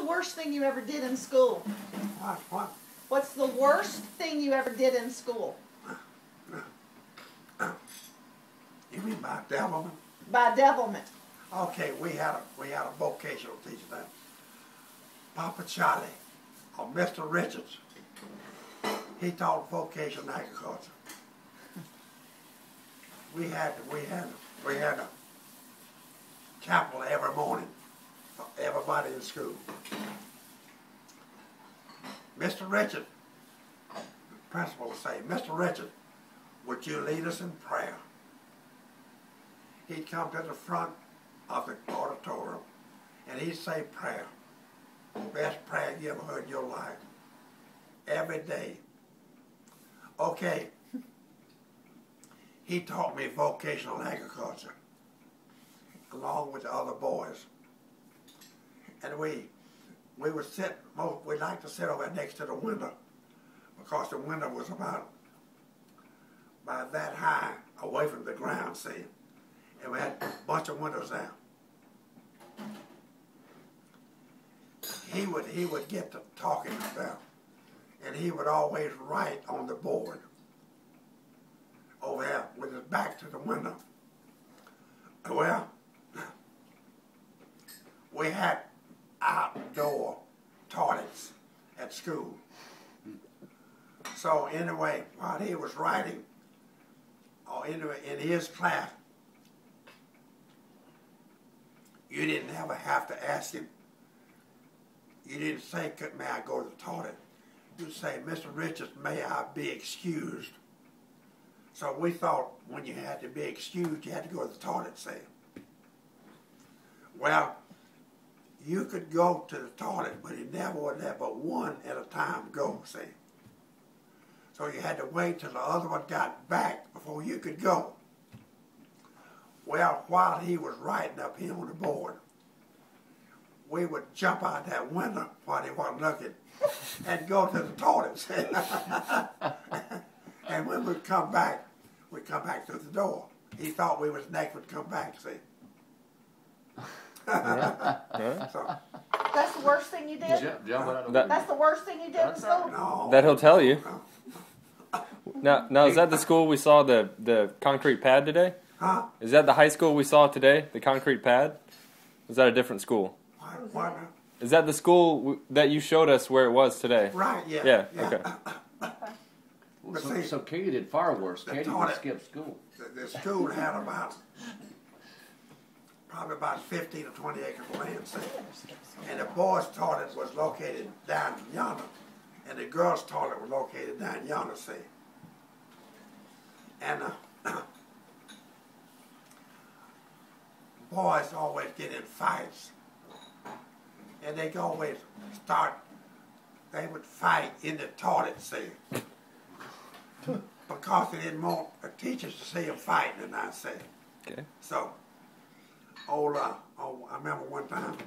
worst thing you ever did in school? What? What's the worst thing you ever did in school? You mean by devilment? By devilment. Okay, we had a vocational teacher then. Papa Charlie, or Mr. Richards. He taught vocational agriculture. We had a chapel every morning for everybody in school. Mr. Richard, the principal would say, Mr. Richard, would you lead us in prayer? He'd come to the front of the auditorium and he'd say prayer. The best prayer you ever heard in your life. Every day. Okay. He taught me vocational agriculture along with the other boys. And we would sit, we liked to sit over next to the window because the window was about that high away from the ground, see. And we had a bunch of windows there. He would get to talking about, and he would always write on the board over there with his back to the window. Well, we had outdoor toilets at school. So anyway, while he was writing, or anyway, in his class, you didn't ever have to ask him. You didn't say, may I go to the toilet? You'd say, Mr. Richards, may I be excused? So we thought when you had to be excused, you had to go to the toilet, say. Well, you could go to the toilet, but he never would let but one at a time go, see. So you had to wait till the other one got back before you could go. Well, while he was writing up here on the board, we would jump out that window while he wasn't looking and go to the toilet, see. And when we'd come back through the door. He thought we was next would come back, see. So, that's the worst thing you did? That's the worst thing you did in school? No. That he'll tell you. Now is that the school we saw the concrete pad today? Huh? Is that the high school we saw today, the concrete pad? Was that a different school? What? Is that the school that you showed us where it was today? Right, yeah. Yeah, okay. So Katie did far worse. Katie would skip school. The school had probably about 15 or 20 acres of land, see. And the boys' toilet was located down yonder, and the girls' toilet was located down yonder, see. And boys always get in fights, and they always they would fight in the toilet, see. Because they didn't want the teachers to see them fighting, and I say. Okay. So, I remember one time,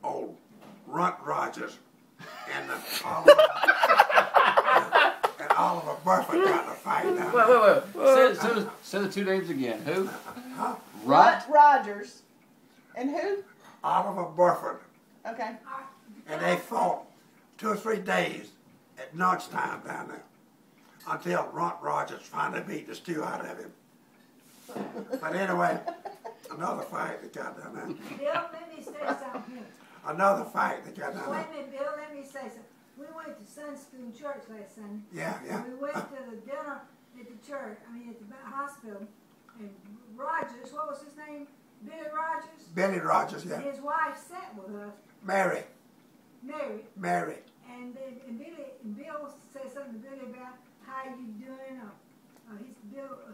old Runt Rogers and Oliver Burford got in a fight. Wait. Say the two names again. Who? Huh? Runt Rogers. And who? Oliver Burford. Okay. And they fought 2 or 3 days at lunchtime down there until Runt Rogers finally beat the stew out of him. But anyway, another fight that got down there. Bill, let me say something. Another fight that got down Wait there. a minute, Bill, let me say something. We went to Sunday school and church last Sunday. Yeah. We went to the dinner at the church, at the hospital, and Rogers, what was his name? Billy Rogers? Billy Rogers, yeah. His wife sat with us. Mary. And Bill said something to Billy about how you doing.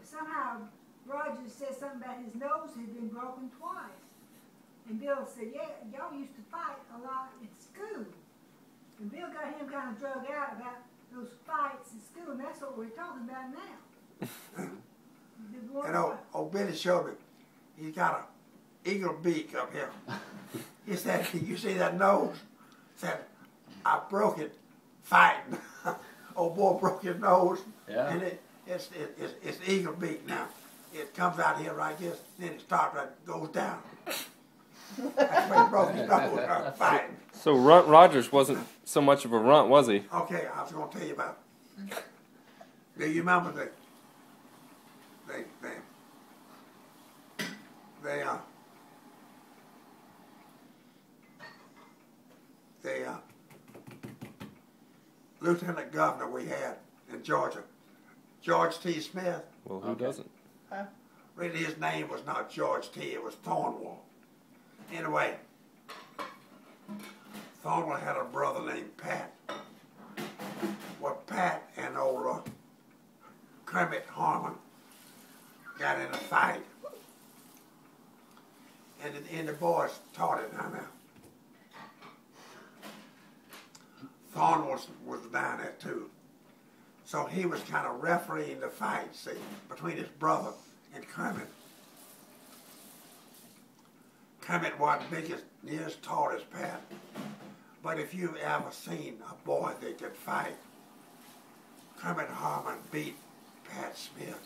Somehow Rogers said something about his nose had been broken twice. And Bill said, yeah, y'all used to fight a lot at school. And Bill got him kind of drug out about those fights at school, and that's what we're talking about now. And old Billy showed me, he's got an eagle beak up here. He said, you see that nose? He said, I broke it fighting. Old boy broke his nose, and it's eagle beak now. It comes out here like this, then it starts right, goes down. That's where he broke broke his nose fighting. So Runt Rogers wasn't so much of a runt, was he? Okay, I was going to tell you about it. Do you remember the lieutenant governor we had in Georgia, George T. Smith? Well, who doesn't? Really, his name was not George T. It was Thornwell. Anyway, Thornwell had a brother named Pat. Well, Pat and old Kermit Harmon got in a fight. And the boys taught it down there. Thornwell was down there too. So he was kind of refereeing the fight, see, between his brother and Kermit. Kermit wasn't near as tall as Pat. But if you've ever seen a boy that could fight, Kermit Harmon beat Pat Smith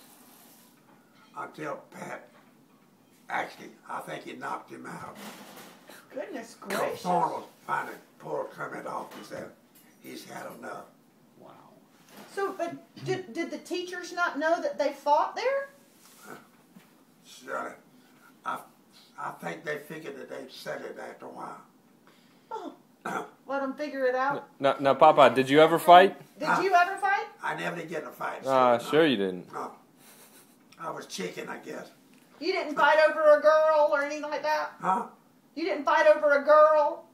until Pat, actually, I think he knocked him out. Goodness gracious. Thornwell finally pulled Kermit off and said, he's had enough. Wow. So, but did the teachers not know that they fought there? Surely. I think they figured that they'd said it after a while. Oh. Let them figure it out. Now, Papa, did you ever fight? Did you ever fight? I never did get in a fight. Sure you didn't. No. I was chicken, I guess. You didn't fight over a girl or anything like that? Huh? You didn't fight over a girl?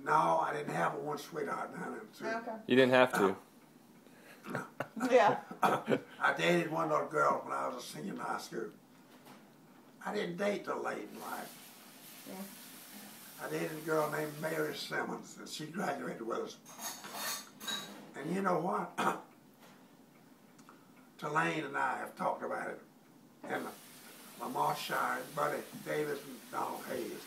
No, I didn't have one sweetheart down there. Okay. You didn't have to. Yeah. I dated one little girl when I was a senior in high school. I didn't date till late in life. Yeah. I dated a girl named Mary Simmons, and she graduated with us. And you know what? Tulane and I have talked about it. And Lamar Shire, Buddy Davis, and Donald Hayes.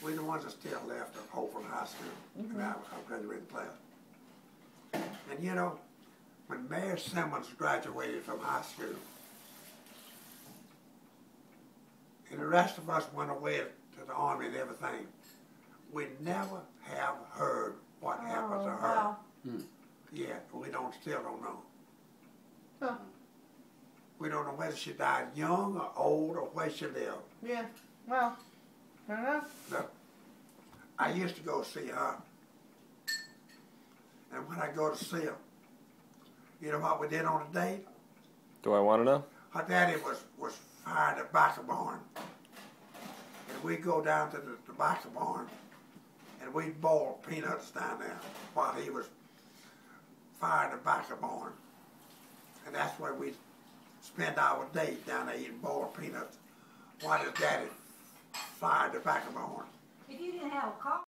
We're the ones that still left of Hopeland High School. And I graduated class. And you know, when Mary Simmons graduated from high school, and the rest of us went away to the Army and everything, we never have heard what happened to her. Wow. Yeah, we still don't know. Huh. We don't know whether she died young or old or where she lived. Yeah. Well, I don't know. Look, I used to go see her. And when I go to see her, you know what we did on a date? Do I want to know? Her daddy was fired at tobacco barn. And we'd go down to the tobacco barn and we'd boil peanuts down there while he was fired at tobacco barn. And that's where we'd spend our date down there eating boiled peanuts while his daddy fired the tobacco barn. If you didn't have a car,